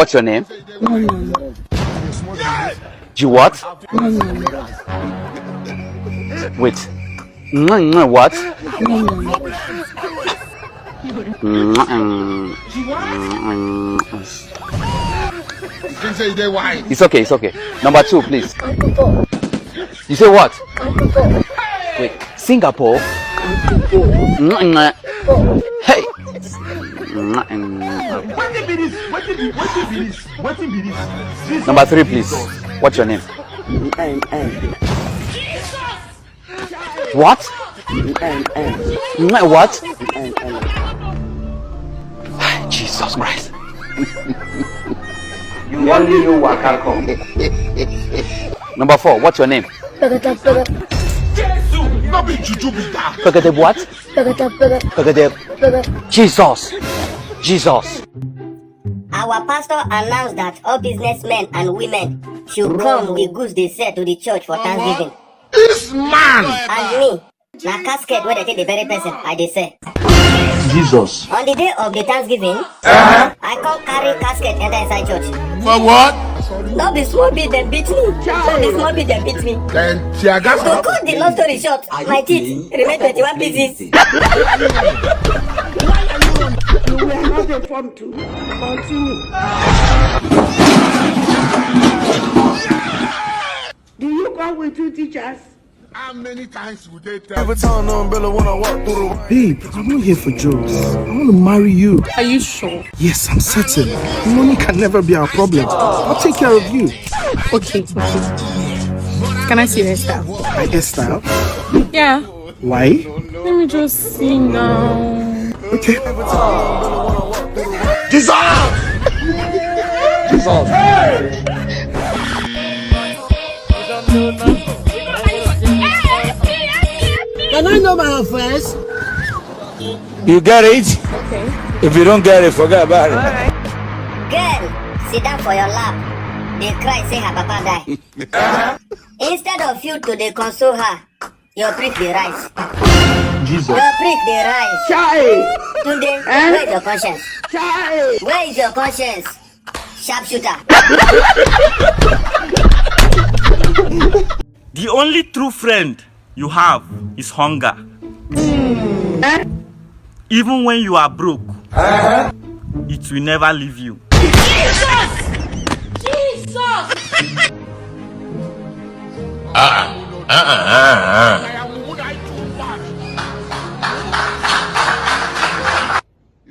What's your name? You what? Wait. What? It's okay, it's okay. Number 2, please. You say what? Wait, Singapore? Hey! Number 3, please. What's your name? What? What? Jesus Christ. You only know what can come. Number 4, what's your name? Pagade what? Pagade. Jesus. Jesus. Our pastor announced that all businessmen and women should come with goods they sell to the church for Thanksgiving. This man! And me, na casket where they take the very person I dey sell. Jesus. On the day of the Thanksgiving, I come carry casket enter inside church. For what? Not be small bit them beat me. Not be small bit them beat me. Then Tiaga. To cut the long story short, my teeth remain 21 pieces. You were not informed to continue. Do you come with 2 teachers? How many times would they tell? Babe, I'm not here for jokes. I want to marry you. Are you sure? Yes, I'm certain. Money can never be our problem. I'll take care of you. Okay. Can I see your hairstyle? My hairstyle? Yeah. Why? Let me just see now. Okay. Jesus! Jesus! Can I know my first? You get it? Okay. If you don't get it, forget about it. Alright. Girl, sit down for your lap. They cry say her papa die. Instead of you to dey console her, your prick dey rise. Jesus. Your prick dey rise. Child! Tunde, where is your conscience? Child! Where is your conscience? Sharpshooter. The only true friend you have is hunger. Even when you are broke, it will never leave you. Jesus!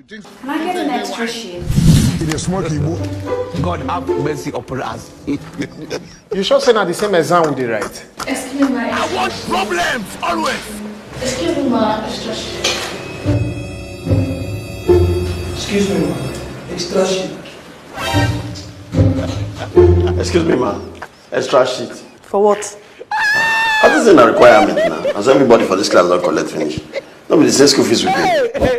Can I get an extra sheet? God have mercy upon us. You sure say na the same exam we dey write? Excuse me, ma. I want problems always. Excuse me, ma. Extra sheet. Excuse me, ma. Extra sheet. Excuse me, ma. Extra sheet. For what? How is it a requirement now? As everybody for this class don't collect finish. No be the same school fees we pay.